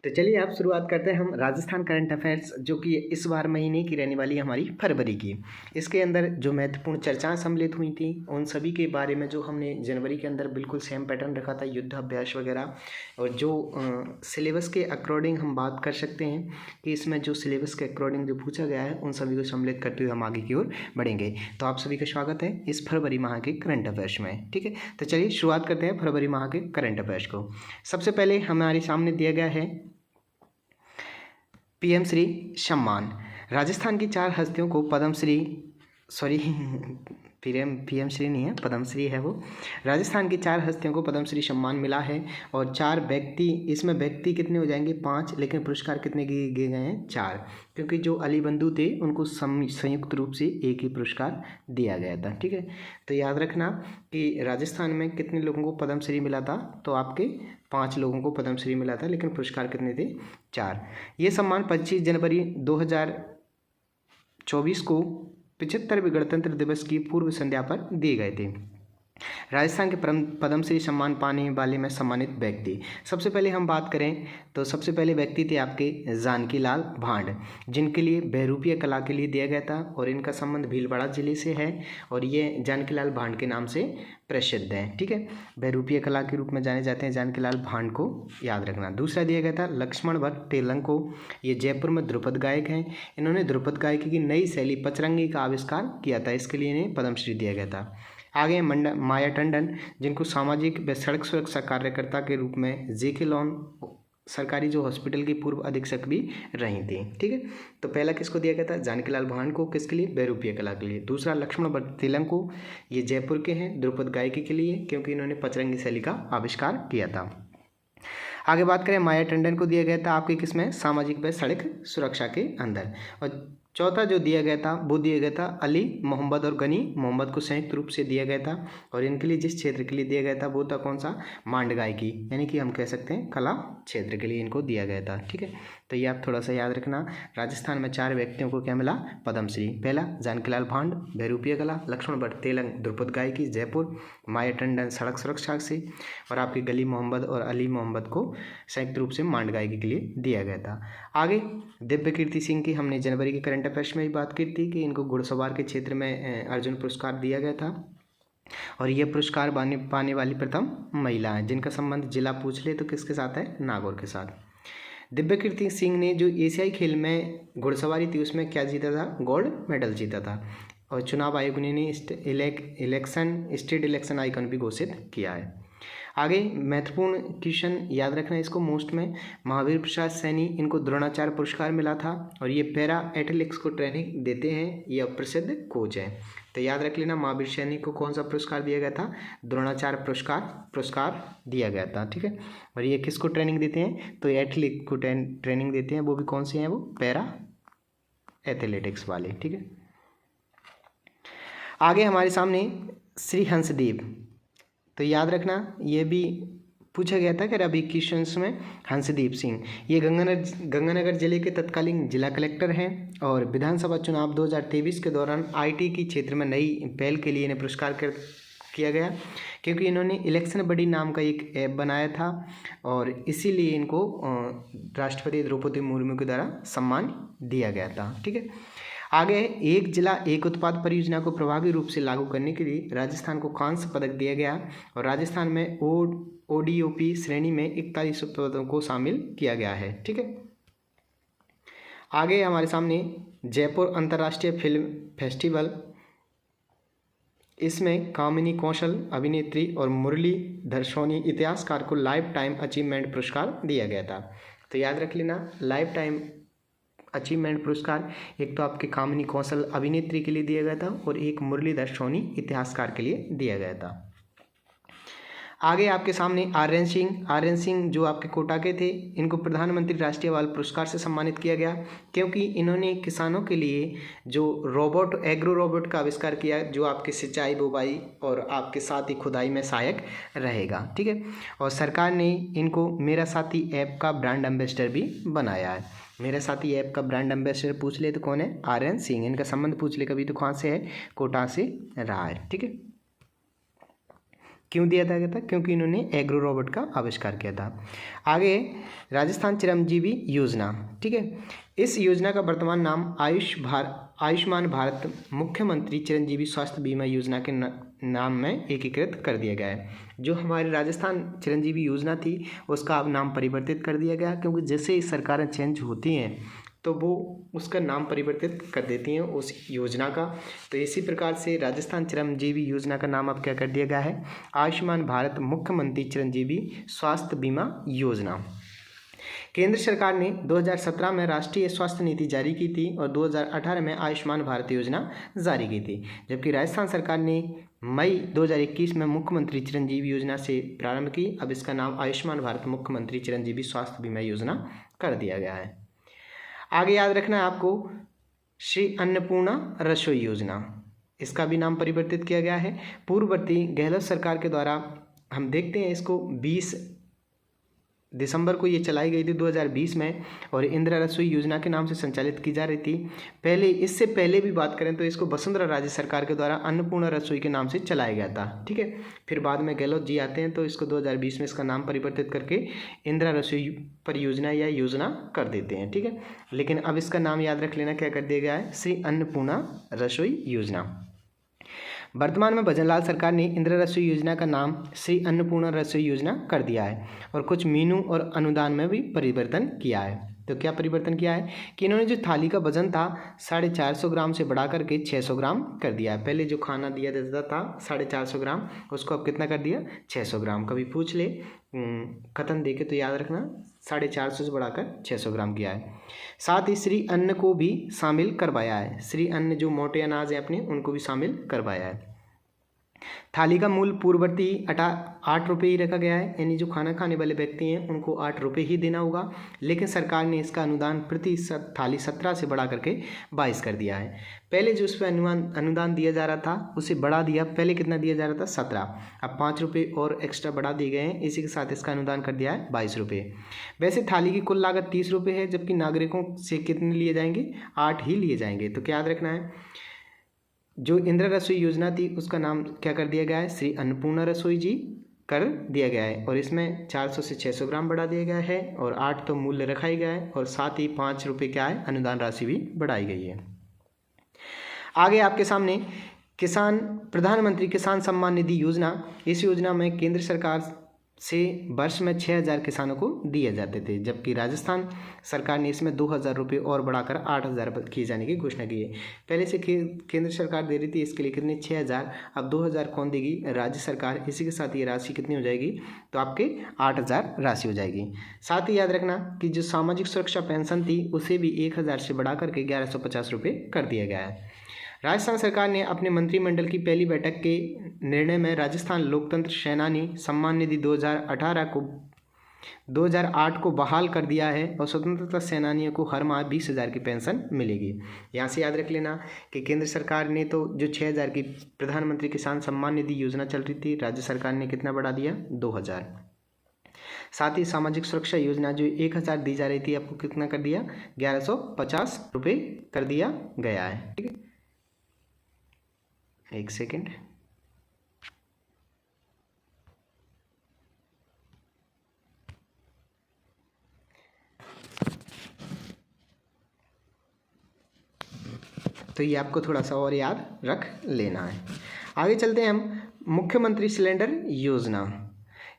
तो चलिए आप शुरुआत करते हैं हम राजस्थान करंट अफेयर्स, जो कि इस बार महीने की रहने वाली है हमारी फरवरी की। इसके अंदर जो महत्वपूर्ण चर्चाएं सम्मिलित हुई थी उन सभी के बारे में जो हमने जनवरी के अंदर बिल्कुल सेम पैटर्न रखा था, युद्ध अभ्यास वगैरह, और जो सिलेबस के अकॉर्डिंग हम बात कर सकते हैं कि इसमें जो सिलेबस के अकॉर्डिंग जो पूछा गया है उन सभी को सम्मिलित करते हुए हम आगे की ओर बढ़ेंगे। तो आप सभी का स्वागत है इस फरवरी माह के करंट अफेयर्स में। ठीक है, तो चलिए शुरुआत करते हैं फरवरी माह के करंट अफेयर्स को। सबसे पहले हमारे सामने दिया गया है पीएम श्री सम्मान। राजस्थान की 4 हस्तियों को पद्मश्री पीएम श्री नहीं है, पद्मश्री है वो। राजस्थान की 4 हस्तियों को पद्मश्री सम्मान मिला है और 4 व्यक्ति, इसमें व्यक्ति कितने हो जाएंगे 5, लेकिन पुरस्कार कितने दिए गए हैं 4, क्योंकि जो अली बंधु थे उनको संयुक्त रूप से एक ही पुरस्कार दिया गया था। ठीक है, तो याद रखना कि राजस्थान में कितने लोगों को पद्मश्री मिला था, तो आपके 5 लोगों को पद्मश्री मिला था, लेकिन पुरस्कार कितने थे 4। ये सम्मान 25 जनवरी 2024 को 75वें गणतंत्र दिवस की पूर्व संध्या पर दिए गए थे। राजस्थान के पद्मश्री सम्मान पाने वाले में सम्मानित व्यक्ति, सबसे पहले हम बात करें तो सबसे पहले व्यक्ति थे आपके जानकी लाल भांड, जिनके लिए बहरूपीय कला के लिए दिया गया था और इनका संबंध भीलवाड़ा जिले से है और ये जानकी लाल भांड के नाम से प्रसिद्ध है। ठीक है, बहरूपीय कला के रूप में जाने जाते हैं जानकी लाल भांड को, याद रखना। दूसरा दिया गया था लक्ष्मण भट्ट तेलंग को, ये जयपुर में ध्रुपद गायक हैं। इन्होंने ध्रुपद गायकी की नई शैली पचरंगी का आविष्कार किया था, इसके लिए इन्हें पद्मश्री दिया गया था। आगे माया टंडन, जिनको सामाजिक व सड़क सुरक्षा कार्यकर्ता के रूप में जेके लॉन सरकारी जो हॉस्पिटल की पूर्व अधीक्षक भी रही थी। ठीक है, तो पहला किसको दिया गया था जानकी लाल भांड को, किसके लिए बहरूपीय कला के लिए। दूसरा लक्ष्मण भट्ट तेलंग को, ये जयपुर के हैं, ध्रुपद गायकी के लिए, क्योंकि इन्होंने पचरंगी शैली का आविष्कार किया था। आगे बात करें माया टंडन को दिया गया था आपके किसमें सामाजिक व सड़क सुरक्षा के अंदर। और चौथा जो दिया गया था वो दिया गया था अली मोहम्मद और गनी मोहम्मद को संयुक्त रूप से दिया गया था और इनके लिए जिस क्षेत्र के लिए दिया गया था वो था कौन सा, मांड गायकी, यानी कि हम कह सकते हैं कला क्षेत्र के लिए इनको दिया गया था। ठीक है, तो ये आप थोड़ा सा याद रखना। राजस्थान में 4 व्यक्तियों को क्या मिला पद्मश्री, पहला जानकी लाल भांड बहरूपीय कला, लक्ष्मण भट्ट तेलंग ध्रुपद गायकी जयपुर, माया टंडन सड़क सुरक्षा से, और आपके गली मोहम्मद और अली मोहम्मद को संयुक्त रूप से मांड गायकी के लिए दिया गया था। आगे दिव्य कीर्ति सिंह की हमने जनवरी के करंट अफेयर्स में भी बात की थी कि इनको घुड़सवार के क्षेत्र में अर्जुन पुरस्कार दिया गया था और ये पुरस्कार पाने वाली प्रथम महिला है, जिनका संबंध जिला पूछ ले तो किसके साथ है, नागौर के साथ। दिव्य कीर्ति सिंह ने जो एशियाई खेल में घुड़सवारी थी उसमें क्या जीता था, गोल्ड मेडल जीता था और चुनाव आयोग ने स्टेट इलेक्शन आइकन भी घोषित किया है। आगे महत्वपूर्ण क्वेश्चन याद रखना इसको मोस्ट में, महावीर प्रसाद सैनी, इनको द्रोणाचार्य पुरस्कार मिला था और ये पैरा एथलेटिक्स को ट्रेनिंग देते हैं, ये प्रसिद्ध कोच है। तो याद रख लेना महावीर सैनी को कौन सा पुरस्कार दिया गया था, द्रोणाचार्य पुरस्कार दिया गया था। ठीक है, और ये किसको ट्रेनिंग देते हैं, तो एथलीट को ट्रेनिंग देते हैं, वो भी कौन से हैं, वो पैरा एथलेटिक्स वाले। ठीक है, आगे हमारे सामने श्री हंसदेव, तो याद रखना ये भी पूछा गया था कि अभी क्वेश्चंस में। हंसदीप सिंह ये गंगानगर जिले के तत्कालीन जिला कलेक्टर हैं और विधानसभा चुनाव 2023 के दौरान आईटी की क्षेत्र में नई पहल के लिए इन्हें पुरस्कार किया गया, क्योंकि इन्होंने इलेक्शन बडी नाम का एक ऐप बनाया था और इसीलिए इनको राष्ट्रपति द्रौपदी मुर्मू के द्वारा सम्मान दिया गया था। ठीक है, आगे एक जिला एक उत्पाद परियोजना को प्रभावी रूप से लागू करने के लिए राजस्थान को कांस्य पदक दिया गया और राजस्थान में ओडीओपी श्रेणी में 41 उत्पादों को शामिल किया गया है। ठीक है, आगे हमारे सामने जयपुर अंतर्राष्ट्रीय फिल्म फेस्टिवल, इसमें कामिनी कौशल अभिनेत्री और मुरलीधर सोनी इतिहासकार को लाइफ टाइम अचीवमेंट पुरस्कार दिया गया था। तो याद रख लेना लाइफ टाइम अचीवमेंट पुरस्कार एक तो आपके कामिनी कौशल अभिनेत्री के लिए दिया गया था और एक मुरलीधर सोनी इतिहासकार के लिए दिया गया था। आगे आपके सामने आर्यन सिंह जो आपके कोटा के थे, इनको प्रधानमंत्री राष्ट्रीय बाल पुरस्कार से सम्मानित किया गया क्योंकि इन्होंने किसानों के लिए जो एग्रो रोबोट का आविष्कार किया जो आपके सिंचाई बुवाई और आपके साथ ही खुदाई में सहायक रहेगा। ठीक है, और सरकार ने इनको मेरा साथी ऐप का ब्रांड एम्बेसडर भी बनाया है। मेरा साथी ऐप का ब्रांड एम्बेसडर पूछ ले तो कौन है, आर्यन सिंह। इनका संबंध पूछ ले कभी तो कहाँ से है, कोटा से रहा है। ठीक है, क्यों दिया गया था? क्योंकि इन्होंने एग्रो रोबोट का आविष्कार किया था। आगे राजस्थान चिरंजीवी योजना, ठीक है। इस योजना का वर्तमान नाम आयुष्मान भारत मुख्यमंत्री चिरंजीवी स्वास्थ्य बीमा योजना के नाम में एकीकृत कर दिया गया है। जो हमारी राजस्थान चिरंजीवी योजना थी उसका अब नाम परिवर्तित कर दिया गया, क्योंकि जैसे ही सरकारें चेंज होती हैं तो वो उसका नाम परिवर्तित कर देती हैं उस योजना का। तो इसी प्रकार से राजस्थान चिरंजीवी योजना का नाम अब क्या कर दिया गया है? आयुष्मान भारत मुख्यमंत्री चिरंजीवी स्वास्थ्य बीमा योजना। केंद्र सरकार ने 2017 में राष्ट्रीय स्वास्थ्य नीति जारी की थी और 2018 में आयुष्मान भारत योजना जारी की थी, जबकि राजस्थान सरकार ने मई 2021 में मुख्यमंत्री चिरंजीवी योजना से प्रारंभ की। अब इसका नाम आयुष्मान भारत मुख्यमंत्री चिरंजीवी स्वास्थ्य बीमा योजना कर दिया गया है। आगे याद रखना है आपको श्री अन्नपूर्णा रसोई योजना, इसका भी नाम परिवर्तित किया गया है। पूर्ववर्ती गहलोत सरकार के द्वारा हम देखते हैं इसको 20 दिसंबर को ये चलाई गई थी 2020 में, और इंदिरा रसोई योजना के नाम से संचालित की जा रही थी। पहले इससे पहले भी बात करें तो इसको वसुंधरा राजे सरकार के द्वारा अन्नपूर्णा रसोई के नाम से चलाया गया था, ठीक है। फिर बाद में गहलोत जी आते हैं तो इसको 2020 में इसका नाम परिवर्तित करके इंदिरा रसोई परियोजना या योजना कर देते हैं, ठीक है। लेकिन अब इसका नाम याद रख लेना, क्या कर दिया गया है? श्री अन्नपूर्णा रसोई योजना। वर्तमान में भजनलाल सरकार ने इंदिरा रसोई योजना का नाम श्री अन्नपूर्णा रसोई योजना कर दिया है और कुछ मीनू और अनुदान में भी परिवर्तन किया है। तो क्या परिवर्तन किया है कि इन्होंने जो थाली का वजन था 450 ग्राम से बढ़ा करके 600 ग्राम कर दिया है। पहले जो खाना दिया जाता था 450 ग्राम, उसको अब कितना कर दिया? 600 ग्राम। कभी पूछ ले कथन देके तो याद रखना 450 से बढ़ाकर 600 ग्राम किया है। साथ ही श्री अन्न को भी शामिल करवाया है। श्री अन्न जो मोटे अनाज है अपने, उनको भी शामिल करवाया है। थाली का मूल्य पूर्ववर्ती 8 रुपये ही रखा गया है, यानी जो खाना खाने वाले व्यक्ति हैं उनको 8 रुपये ही देना होगा। लेकिन सरकार ने इसका अनुदान प्रति थाली 17 से बढ़ा करके 22 कर दिया है। पहले जो उस पर अनुदान दिया जा रहा था उसे बढ़ा दिया। पहले कितना दिया जा रहा था? 17। अब 5 रुपये और एक्स्ट्रा बढ़ा दिए गए हैं। इसी के साथ इसका अनुदान कर दिया है 22 रुपये। वैसे थाली की कुल लागत 30 रुपये है, जबकि नागरिकों से कितने लिए जाएंगे? 8 ही लिए जाएंगे। तो क्या याद रखना है, जो इंदिरा रसोई योजना थी उसका नाम क्या कर दिया गया है? श्री अन्नपूर्णा रसोई जी कर दिया गया है, और इसमें 400 से 600 ग्राम बढ़ा दिया गया है, और 8 तो मूल्य रखा ही गया है, और साथ ही 5 रुपये क्या है? अनुदान राशि भी बढ़ाई गई है। आगे आपके सामने प्रधानमंत्री किसान सम्मान निधि योजना। इस योजना में केंद्र सरकार से वर्ष में 6000 किसानों को दिए जाते थे, जबकि राजस्थान सरकार ने इसमें 2000 रुपये और बढ़ाकर 8000 किए जाने की घोषणा की है। पहले से केंद्र सरकार दे रही थी इसके लिए कितने? 6000। अब 2000 कौन देगी? राज्य सरकार। इसी के साथ ये राशि कितनी हो जाएगी? तो आपके 8000 राशि हो जाएगी। साथ ही याद रखना कि जो सामाजिक सुरक्षा पेंशन थी उसे भी 1000 से बढ़ा करके 1150 रुपये कर दिया गया है। राजस्थान सरकार ने अपने मंत्रिमंडल की पहली बैठक के निर्णय में राजस्थान लोकतंत्र सेनानी सम्मान निधि 2008 को बहाल कर दिया है, और स्वतंत्रता सेनानियों को हर माह 20,000 की पेंशन मिलेगी। यहाँ से याद रख लेना कि केंद्र सरकार ने तो जो 6000 की प्रधानमंत्री किसान सम्मान निधि योजना चल रही थी, राज्य सरकार ने कितना बढ़ा दिया? 2000। साथ ही सामाजिक सुरक्षा योजना जो 1000 दी जा रही थी, आपको कितना कर दिया? 1150 रुपये कर दिया गया है, ठीक है। एक सेकेंड। तो ये आपको थोड़ा सा और याद रख लेना है। आगे चलते हैं हम मुख्यमंत्री सिलेंडर योजना।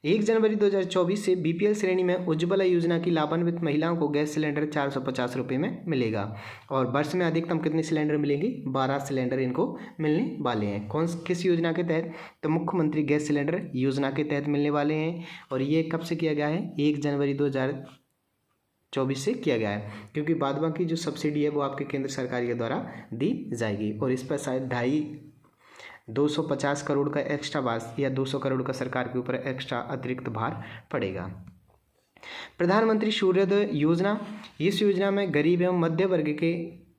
1 जनवरी 2024 से बीपीएल श्रेणी में उज्ज्वला योजना की लाभान्वित महिलाओं को गैस सिलेंडर 450 रुपये में मिलेगा, और वर्ष में अधिकतम कितने सिलेंडर मिलेंगे? 12 सिलेंडर इनको मिलने वाले हैं। किस योजना के तहत? तो मुख्यमंत्री गैस सिलेंडर योजना के तहत मिलने वाले हैं, और ये कब से किया गया है? 1 जनवरी 2024 से किया गया है, क्योंकि बाद बाकी जो सब्सिडी है वो आपके केंद्र सरकार के द्वारा दी जाएगी, और इस पर शायद 250 करोड़ का एक्स्ट्रा वास या 200 करोड़ का सरकार के ऊपर एक्स्ट्रा अतिरिक्त भार पड़ेगा। प्रधानमंत्री सूर्योदय योजना। इस योजना में गरीब एवं मध्य वर्ग के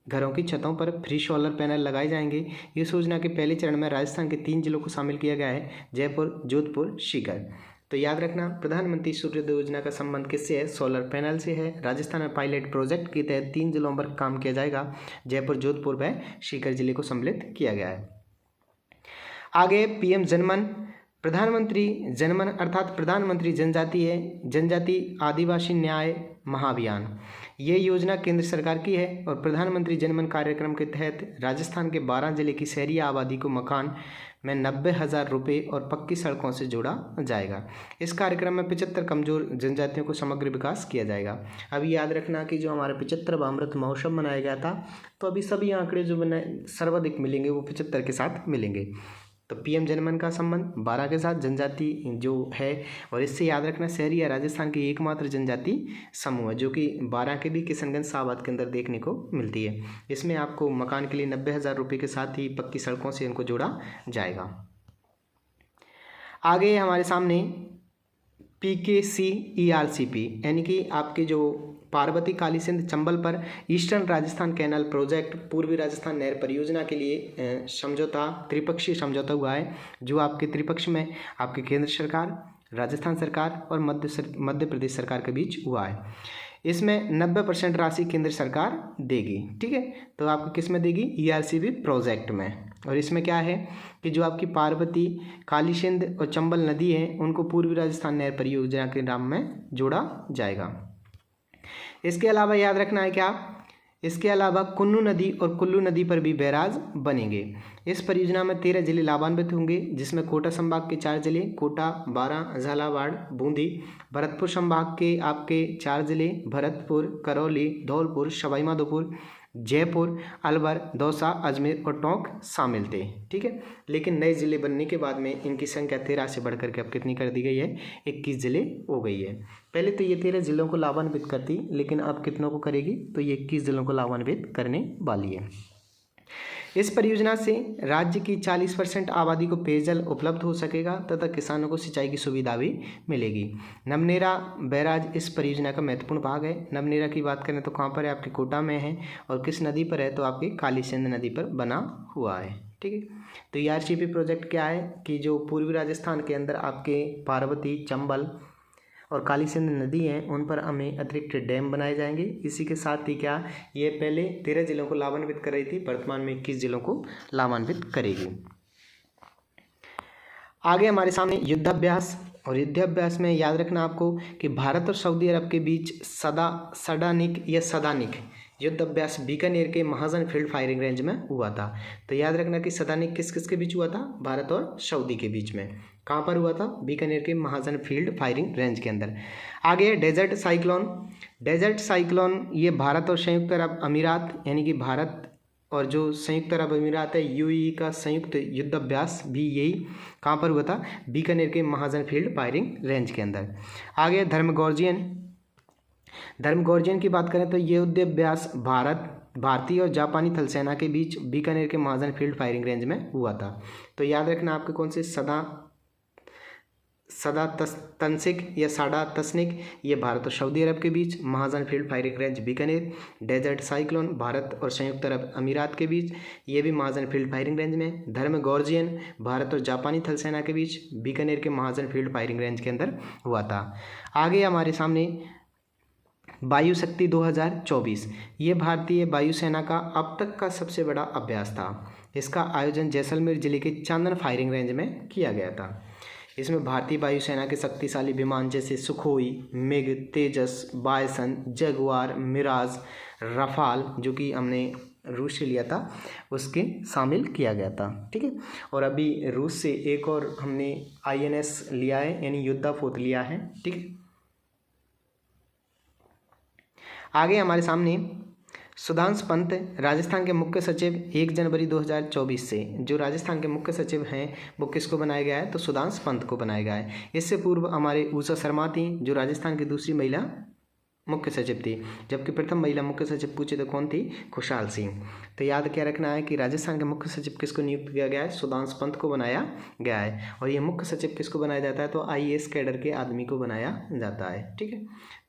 घरों की छतों पर फ्री सोलर पैनल लगाए जाएंगे। इस योजना के पहले चरण में राजस्थान के 3 जिलों को शामिल किया गया है, जयपुर, जोधपुर, सीकर। तो याद रखना, प्रधानमंत्री सूर्योदय योजना का संबंध किससे है? सोलर पैनल से है। राजस्थान में पायलट प्रोजेक्ट के तहत 3 जिलों पर काम किया जाएगा। जयपुर, जोधपुर व सीकर जिले को सम्मिलित किया गया है। आगे पीएम जनमन प्रधानमंत्री जनमन अर्थात प्रधानमंत्री जनजाति आदिवासी न्याय महाअभियान, ये योजना केंद्र सरकार की है और प्रधानमंत्री जनमन कार्यक्रम के तहत राजस्थान के 12 जिले की शहरी आबादी को मकान में 90,000 रुपये और पक्की सड़कों से जोड़ा जाएगा। इस कार्यक्रम में 75 कमजोर जनजातियों को समग्र विकास किया जाएगा। अभी याद रखना कि जो हमारा 75वां अमृत महोत्सव मनाया गया था, तो अभी सभी आंकड़े जो सर्वाधिक मिलेंगे वो 75 के साथ मिलेंगे। तो पीएम जनमन का संबंध 12 के साथ जनजाति जो है, और इससे याद रखना शहरी या राजस्थान की एकमात्र जनजाति समूह है जो कि 12 के भी किशनगंज साहबाद के अंदर देखने को मिलती है। इसमें आपको मकान के लिए 90,000 रुपये के साथ ही पक्की सड़कों से इनको जोड़ा जाएगा। आगे हमारे सामने PKCERCP यानी कि आपके जो पार्वती काली सिंध चंबल पर ईस्टर्न राजस्थान कैनाल प्रोजेक्ट पूर्वी राजस्थान नहर परियोजना के लिए समझौता, त्रिपक्षीय समझौता हुआ है, जो आपके त्रिपक्ष में आपके केंद्र सरकार, राजस्थान सरकार और मध्य प्रदेश सरकार के बीच हुआ है। इसमें 90% राशि केंद्र सरकार देगी। ठीक है, तो आपको किस में देगी? ERCP प्रोजेक्ट में। और इसमें क्या है कि जो आपकी पार्वती काली सिंध और चंबल नदी है उनको पूर्वी राजस्थान नहर परियोजना के नाम में जोड़ा जाएगा। इसके अलावा याद रखना है क्या, इसके अलावा कुन्नू नदी और कुल्लू नदी पर भी बैराज बनेंगे। इस परियोजना में 13 जिले लाभान्वित होंगे, जिसमें कोटा संभाग के 4 जिले कोटा, बारां, झालावाड़, बूंदी, भरतपुर संभाग के आपके 4 जिले भरतपुर, करौली, धौलपुर, सवाई माधोपुर, जयपुर, अलवर, दौसा, अजमेर और टोंक शामिल थे। ठीक है, लेकिन नए जिले बनने के बाद में इनकी संख्या 13 से बढ़कर के अब कितनी कर दी गई है? 21 जिले हो गई है। पहले तो ये 13 जिलों को लाभान्वित करती, लेकिन अब कितनों को करेगी? तो ये 21 जिलों को लाभान्वित करने वाली है। इस परियोजना से राज्य की 40% आबादी को पेयजल उपलब्ध हो सकेगा तथा किसानों को सिंचाई की सुविधा भी मिलेगी। नवनेरा बैराज इस परियोजना का महत्वपूर्ण भाग है। नवनेरा की बात करें तो कहाँ पर है? आपके कोटा में है। और किस नदी पर है? तो आपकी काली सिंध नदी पर बना हुआ है। ठीक है, तो ERCP प्रोजेक्ट क्या है कि जो पूर्वी राजस्थान के अंदर आपके पार्वती, चंबल और काली सिंध नदी हैं उन पर हमें अतिरिक्त डैम बनाए जाएंगे। इसी के साथ ही क्या, ये पहले 13 जिलों को लाभान्वित कर रही थी, वर्तमान में 21 जिलों को लाभान्वित करेगी। आगे हमारे सामने युद्धाभ्यास, और युद्धाभ्यास में याद रखना आपको कि भारत और सऊदी अरब के बीच सदानिक युद्ध अभ्यास बीकानेर के महाजन फील्ड फायरिंग रेंज में हुआ था। तो याद रखना कि सदानिक किस किस के बीच हुआ था? भारत और सऊदी के बीच में। कहाँ पर हुआ था? बीकानेर के महाजन फील्ड फायरिंग रेंज के अंदर। आगे डेजर्ट साइक्लोन ये भारत और संयुक्त अरब अमीरात यानी कि भारत और जो संयुक्त अरब अमीरात है UAE का संयुक्त युद्ध अभ्यास भी यही कहाँ पर हुआ था? बीकानेर के महाजन फील्ड फायरिंग रेंज के अंदर। आगे धर्मगोर्जियन की बात करें तो ये युद्ध अभ्यास भारतीय और जापानी थल सेना के बीच बीकानेर के महाजन फील्ड फायरिंग रेंज में हुआ था। तो याद रखना आपके कौन से साडा तस्निक ये भारत और सऊदी अरब के बीच, Mahajan field firing range Bikaner. Desert cyclone Bharat और संयुक्त अरब अमीरात के बीच, ये भी महाजन फील्ड फायरिंग रेंज में। धर्मगोर्जियन भारत और जापानी थल सेना के बीच बीकानेर के महाजन फील्ड फायरिंग रेंज के अंदर हुआ था। आगे हमारे सामने वायु शक्ति 2024, ये भारतीय वायुसेना का अब तक का सबसे बड़ा अभ्यास था। इसका आयोजन जैसलमेर जिले के चांदन फायरिंग रेंज में किया गया था। इसमें भारतीय वायुसेना के शक्तिशाली विमान जैसे सुखोई, मिग, तेजस, बायसन, जगुआर, मिराज, रफाल जो कि हमने रूस से लिया था उसके शामिल किया गया था। ठीक है, और अभी रूस से एक और हमने INS लिया है यानी युद्धापोत लिया है। ठीक है, आगे हमारे सामने सुधांशु पंत राजस्थान के मुख्य सचिव 1 जनवरी 2024 से जो राजस्थान के मुख्य सचिव हैं वो किसको बनाया गया है? तो सुधांशु पंत को बनाया गया है। इससे पूर्व हमारे उषा शर्मा थी जो राजस्थान की दूसरी महिला मुख्य सचिव थी, जबकि प्रथम महिला मुख्य सचिव पूछे तो कौन थी? खुशहाल सिंह। तो याद क्या रखना है कि राजस्थान के मुख्य सचिव किसको नियुक्त किया गया है? सुधांशु पंत को बनाया गया है। और ये मुख्य सचिव किसको बनाया जाता है? तो IAS कैडर के आदमी को बनाया जाता है। ठीक है,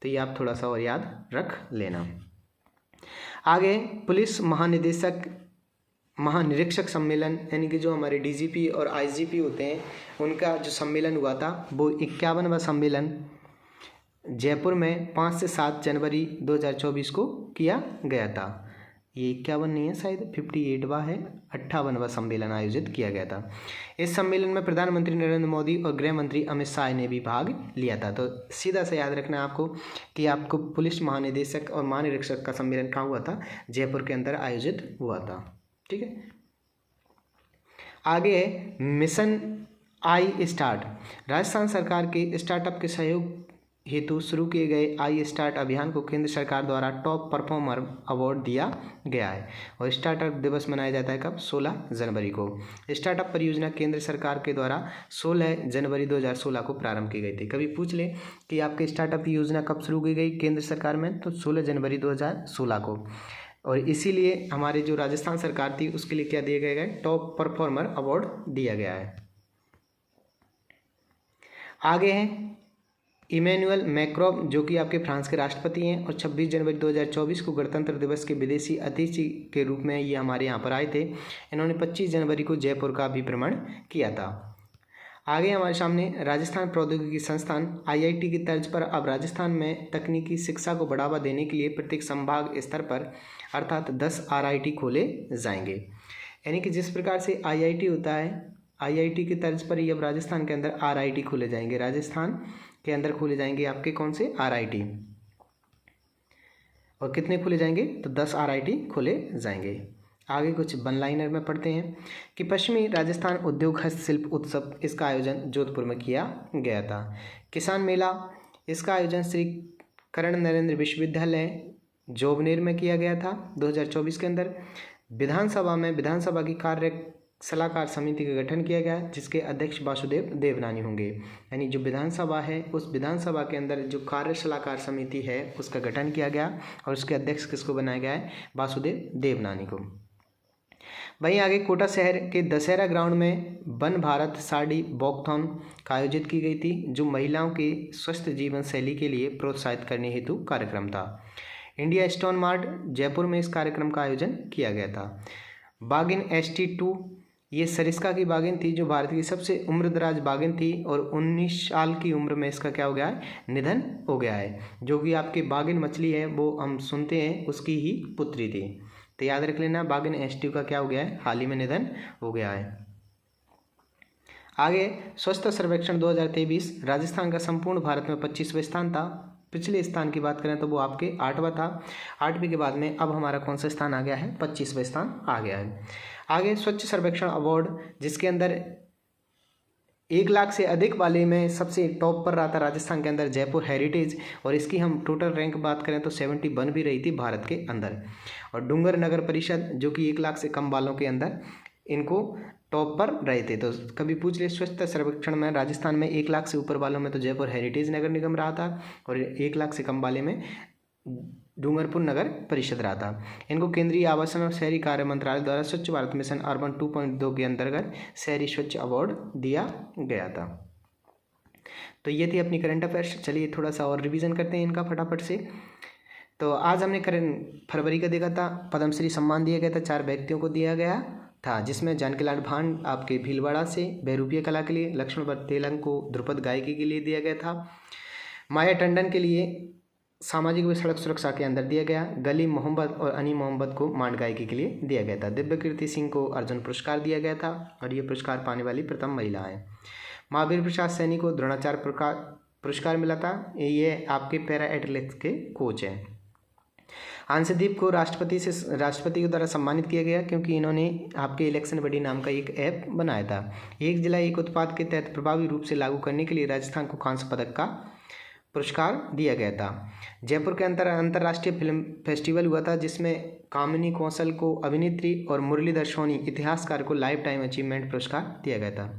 तो ये आप थोड़ा सा और याद रख लेना। आगे पुलिस महानिरीक्षक सम्मेलन यानी कि जो हमारे DGP और IGP होते हैं उनका जो सम्मेलन हुआ था वो 51वां सम्मेलन जयपुर में 5 से 7 जनवरी 2024 को किया गया था। ये 51 नहीं है शायद, 58वां है, 58वां सम्मेलन आयोजित किया गया था। इस सम्मेलन में प्रधानमंत्री नरेंद्र मोदी और गृह मंत्री अमित शाह ने भी भाग लिया था। तो सीधा से याद रखना है आपको कि आपको पुलिस महानिदेशक और महानिरीक्षक का सम्मेलन कहाँ हुआ था, जयपुर के अंदर आयोजित हुआ था। ठीक है, आगे है मिशन आई स्टार्ट। राजस्थान सरकार के स्टार्टअप के सहयोग हेतु शुरू किए गए आई स्टार्ट अभियान को केंद्र सरकार द्वारा टॉप परफॉर्मर अवार्ड दिया गया है। और स्टार्टअप दिवस मनाया जाता है कब, 16 जनवरी को। स्टार्टअप परियोजना केंद्र सरकार के द्वारा 16 जनवरी 2016 को प्रारंभ की गई थी। कभी पूछ ले कि आपके स्टार्टअप योजना कब शुरू की गई केंद्र सरकार में, तो 16 जनवरी 2016 को। और इसीलिए हमारे जो राजस्थान सरकार थी उसके लिए क्या दिया गया है, टॉप परफॉर्मर अवार्ड दिया गया है। आगे हैं इमैनुअल मैक्रों, जो कि आपके फ्रांस के राष्ट्रपति हैं, और 26 जनवरी 2024 को गणतंत्र दिवस के विदेशी अतिथि के रूप में ये हमारे यहाँ पर आए थे। इन्होंने 25 जनवरी को जयपुर का भी भ्रमण किया था। आगे हमारे सामने राजस्थान प्रौद्योगिकी संस्थान IIT की तर्ज पर अब राजस्थान में तकनीकी शिक्षा को बढ़ावा देने के लिए प्रत्येक संभाग स्तर पर अर्थात 10 RIT खोले जाएंगे। यानी कि जिस प्रकार से IIT होता है, IIT की तर्ज पर ही अब राजस्थान के अंदर RIT खोले जाएंगे। राजस्थान के अंदर खोले जाएंगे आपके कौन से, RIT। और कितने खोले जाएंगे, तो 10 RIT खोले जाएंगे। आगे कुछ वन लाइनर में पढ़ते हैं कि पश्चिमी राजस्थान उद्योग हस्तशिल्प उत्सव, इसका आयोजन जोधपुर में किया गया था। किसान मेला, इसका आयोजन श्री कर्ण नरेंद्र विश्वविद्यालय जोबनेर में किया गया था 2024 के अंदर। विधानसभा में विधानसभा की कार्य सलाहकार समिति का गठन किया गया, जिसके अध्यक्ष वासुदेव देवनानी होंगे। यानी जो विधानसभा है उस विधानसभा के अंदर जो कार्य सलाहकार समिति है उसका गठन किया गया और उसके अध्यक्ष किसको बनाया गया है, वासुदेव देवनानी को। वहीं आगे कोटा शहर के दशहरा ग्राउंड में वन भारत साड़ी वॉकथॉन का आयोजित की गई थी, जो महिलाओं के स्वस्थ जीवन शैली के लिए प्रोत्साहित करने हेतु कार्यक्रम था। इंडिया स्टोन मार्ट जयपुर में इस कार्यक्रम का आयोजन किया गया था। बागिन ST2, ये सरिस्का की बागिन थी जो भारत की सबसे उम्रदराज बागिन थी और 19 साल की उम्र में इसका क्या हो गया है, निधन हो गया है। जो कि आपकी बागिन मछली है वो हम सुनते हैं उसकी ही पुत्री थी। तो याद रख लेना, बागिन ST का क्या हो गया है, हाल ही में निधन हो गया है। आगे स्वच्छता सर्वेक्षण 2023, राजस्थान का संपूर्ण भारत में 25वां स्थान था। पिछले स्थान की बात करें तो वो आपके 8वां था। 8वीं के बाद में अब हमारा कौन सा स्थान आ गया है, 25वां स्थान आ गया है। आगे स्वच्छ सर्वेक्षण अवार्ड, जिसके अंदर 1 लाख से अधिक वाले में सबसे टॉप पर रहा था राजस्थान के अंदर जयपुर हेरिटेज, और इसकी हम टोटल रैंक बात करें तो 71 भी रही थी भारत के अंदर। और डूंगर नगर परिषद जो कि 1 लाख से कम वालों के अंदर इनको टॉप पर रहे थे। तो कभी पूछ ले स्वच्छता सर्वेक्षण में राजस्थान में 1 लाख से ऊपर वालों में तो जयपुर हेरिटेज नगर निगम रहा था, और 1 लाख से कम वाले में डूंगरपुर नगर परिषद रहा था। इनको केंद्रीय आवासन और शहरी कार्य मंत्रालय द्वारा स्वच्छ भारत मिशन अर्बन 2.2 के अंतर्गत शहरी स्वच्छ अवार्ड दिया गया था। तो ये थी अपनी करंट अफेयर्स। चलिए थोड़ा सा और रिवीजन करते हैं इनका फटाफट से। तो आज हमने फरवरी का देखा था, पद्मश्री सम्मान दिया गया था, 4 व्यक्तियों को दिया गया था, जिसमें जानकीलाल भांड आपके भीलवाड़ा से बहरूपिया कला के लिए, लक्ष्मण भट्ट तेलंग को ध्रुपद गायकी के लिए दिया गया था, माया टंडन के लिए सामाजिक व सड़क सुरक्षा के अंदर दिया गया, गली मोहम्मद और अनी मोहम्मद को मांड गायकी के लिए दिया गया था, दिव्य कीर्ति सिंह को अर्जुन पुरस्कार दिया गया था और ये पुरस्कार पाने वाली प्रथम महिला है। महावीर प्रसाद सैनी को द्रोणाचार्य पुरस्कार मिला था, ये आपके पैरा एथलेटिक्स के कोच हैं। अंशदीप को राष्ट्रपति के द्वारा सम्मानित किया गया क्योंकि इन्होंने आपके इलेक्शन बडी नाम का एक ऐप बनाया था। एक जिला एक उत्पाद के तहत प्रभावी रूप से लागू करने के लिए राजस्थान को कांस्य पदक का पुरस्कार दिया गया था। जयपुर के अंतर्राष्ट्रीय फिल्म फेस्टिवल हुआ था, जिसमें कामिनी कौशल को अभिनेत्री और मुरलीधर सोनी इतिहासकार को लाइफ टाइम अचीवमेंट पुरस्कार दिया गया था।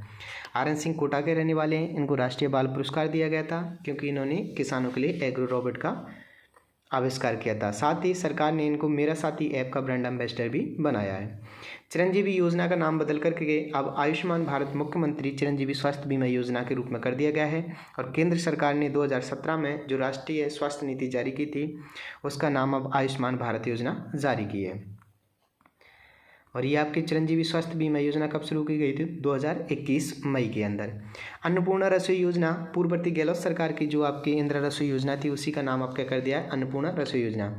RN सिंह कोटा के रहने वाले हैं, इनको राष्ट्रीय बाल पुरस्कार दिया गया था क्योंकि इन्होंने किसानों के लिए एग्रो रोबोट का आविष्कार किया था। साथ ही सरकार ने इनको मेरा साथी ऐप का ब्रांड एम्बेसडर भी बनाया है। चिरंजीवी योजना का नाम बदल करके अब आयुष्मान भारत मुख्यमंत्री चिरंजीवी स्वास्थ्य बीमा योजना के रूप में कर दिया गया है और केंद्र सरकार ने 2017 में जो राष्ट्रीय स्वास्थ्य नीति जारी की थी उसका नाम अब आयुष्मान भारत योजना जारी की है। और ये आपकी चिरंजीवी स्वास्थ्य बीमा योजना कब शुरू की गई थी? 2021 मई के अंदर। अन्नपूर्णा रसोई योजना पूर्ववर्ती गहलोत सरकार की जो आपकी इंदिरा रसोई योजना थी उसी का नाम आप क्या कर दिया है? अन्नपूर्णा रसोई योजना।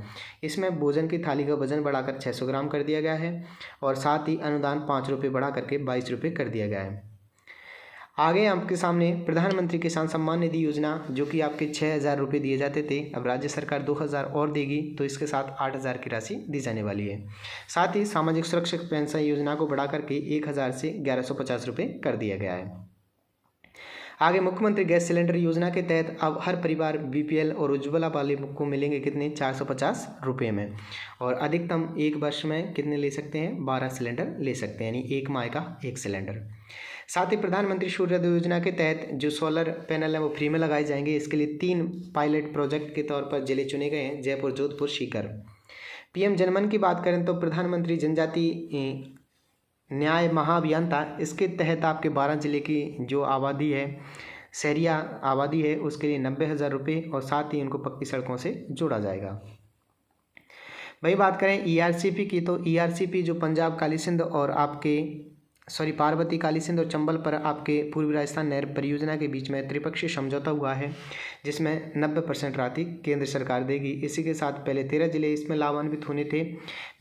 इसमें भोजन की थाली का वजन बढ़ाकर 600 ग्राम कर दिया गया है और साथ ही अनुदान 5 रुपये बढ़ा करके 22 रुपये कर दिया गया है। आगे आपके सामने प्रधानमंत्री किसान सम्मान निधि योजना जो कि आपके 6,000 रुपये दिए जाते थे, अब राज्य सरकार 2,000 और देगी, तो इसके साथ 8,000 की राशि दी जाने वाली है। साथ ही सामाजिक सुरक्षा पेंशन योजना को बढ़ा करके 1,000 से 1,150 रुपये कर दिया गया है। आगे मुख्यमंत्री गैस सिलेंडर योजना के तहत अब हर परिवार बीपीएल और उज्ज्वला वाले को मिलेंगे कितने? 450 रुपये में, और अधिकतम एक वर्ष में कितने ले सकते हैं? 12 सिलेंडर ले सकते हैं, यानी एक माह का एक सिलेंडर। साथ ही प्रधानमंत्री सूर्योदय योजना के तहत जो सोलर पैनल है वो फ्री में लगाए जाएंगे। इसके लिए 3 पायलट प्रोजेक्ट के तौर पर जिले चुने गए हैं, जयपुर, जोधपुर, सीकर। पीएम जनमन की बात करें तो प्रधानमंत्री जनजाति न्याय महाअभियंता, इसके तहत आपके 12 जिले की जो आबादी है, शहरिया आबादी है, उसके लिए 90,000 रुपये और साथ ही उनको पक्की सड़कों से जोड़ा जाएगा। वही बात करें ईआरसीपी की, तो ईआरसीपी जो पंजाब, काली सिंध और आपके पार्वती, काली सिंध और चंबल पर आपके पूर्वी राजस्थान नहर परियोजना के बीच में त्रिपक्षीय समझौता हुआ है, जिसमें 90% राशि केंद्र सरकार देगी। इसी के साथ पहले 13 जिले इसमें लाभान्वित होने थे,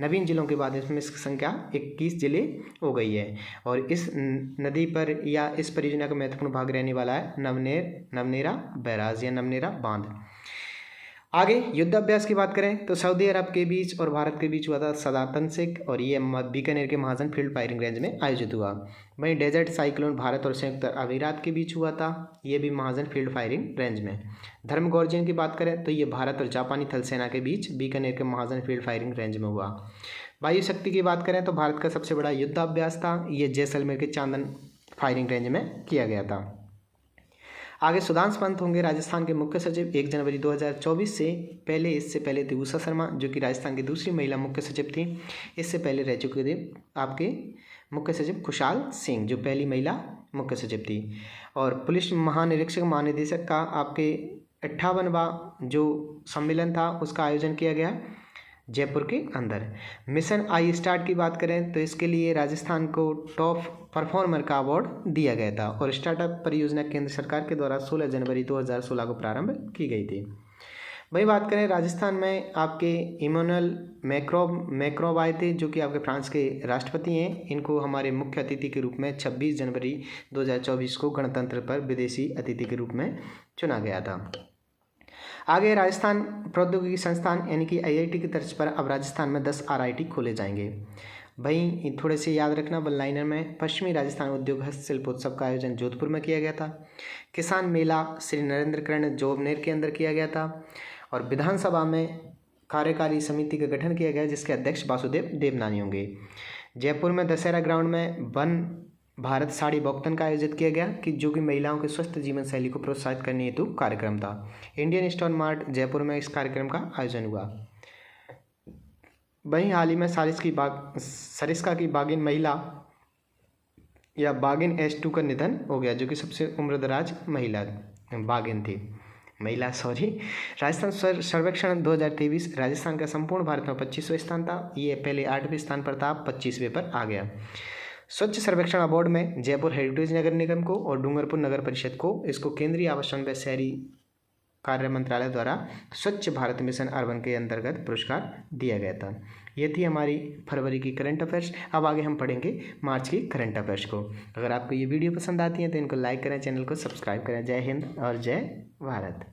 नवीन जिलों के बाद इसमें इसकी संख्या 21 जिले हो गई है। और इस नदी पर या इस परियोजना का महत्वपूर्ण भाग रहने वाला है नवनेरा बैराज या नवनेरा बांध। आगे युद्धाभ्यास की बात करें तो सऊदी अरब के बीच और भारत के बीच हुआ था सदातनसिक, और ये बीकानेर के महाजन फील्ड फायरिंग रेंज में आयोजित हुआ। वहीं डेजर्ट साइक्लोन भारत और संयुक्त अमीरात के बीच हुआ था, ये भी महाजन फील्ड फायरिंग रेंज में। धर्मगौर्जन की बात करें तो ये भारत और जापानी थल सेना के बीच बीकानेर के महाजन फील्ड फायरिंग रेंज में हुआ। वायु शक्ति की बात करें तो भारत का सबसे बड़ा युद्धाभ्यास था, ये जैसलमेर के चांदन फायरिंग रेंज में किया गया था। आगे सुधांशु पंत होंगे राजस्थान के मुख्य सचिव 1 जनवरी 2024 से पहले। इससे पहले थी उषा शर्मा जो कि राजस्थान की दूसरी महिला मुख्य सचिव थी। इससे पहले रह चुके थे आपके मुख्य सचिव खुशहाल सिंह जो पहली महिला मुख्य सचिव थी। और पुलिस महानिरीक्षक महानिदेशक का आपके 58वां जो सम्मेलन था उसका आयोजन किया गया जयपुर के अंदर। मिशन आई स्टार्ट की बात करें तो इसके लिए राजस्थान को टॉप परफॉर्मर का अवार्ड दिया गया था, और स्टार्टअप परियोजना केंद्र सरकार के द्वारा 16 जनवरी 2016 को प्रारंभ की गई थी। वही बात करें राजस्थान में आपके इमैनुअल मैक्रों आए थे जो कि आपके फ्रांस के राष्ट्रपति हैं। इनको हमारे मुख्य अतिथि के रूप में 26 जनवरी 2024 को गणतंत्र पर विदेशी अतिथि के रूप में चुना गया था। आगे राजस्थान प्रौद्योगिकी संस्थान यानी कि आईआईटी की तर्ज पर अब राजस्थान में 10 आरआईटी खोले जाएंगे। भाई थोड़े से याद रखना वन लाइनर में, पश्चिमी राजस्थान उद्योग हस्तशिल्पोत्सव का आयोजन जोधपुर में किया गया था। किसान मेला श्री नरेंद्र कर्ण जोबनेर के अंदर किया गया था। और विधानसभा में कार्यकारी समिति का गठन किया गया जिसके अध्यक्ष वासुदेव देवनानी होंगे। जयपुर में दशहरा ग्राउंड में वन भारत साड़ी वॉकथन का आयोजित किया गया कि जो कि महिलाओं के स्वस्थ जीवन शैली को प्रोत्साहित करने हेतु कार्यक्रम था। इंडियन स्टोन मार्ट जयपुर में इस कार्यक्रम का आयोजन हुआ। वहीं हाल ही में सरिस्का की बागिन महिला या बागिन S2 का निधन हो गया जो कि सबसे उम्रदराज महिला बागिन थी राजस्थान सर्वेक्षण 2023 राजस्थान का संपूर्ण भारत में 25वां स्थान था। ये पहले 8वें स्थान पर था, 25वें पर आ गया। स्वच्छ सर्वेक्षण अवार्ड में जयपुर हेरिटेज नगर निगम को और डूंगरपुर नगर परिषद को इसको केंद्रीय आवासन व शहरी कार्य मंत्रालय द्वारा स्वच्छ भारत मिशन अर्बन के अंतर्गत पुरस्कार दिया गया था। ये थी हमारी फरवरी की करंट अफेयर्स। अब आगे हम पढ़ेंगे मार्च की करंट अफेयर्स को। अगर आपको ये वीडियो पसंद आती है तो इनको लाइक करें, चैनल को सब्सक्राइब करें। जय हिंद और जय भारत।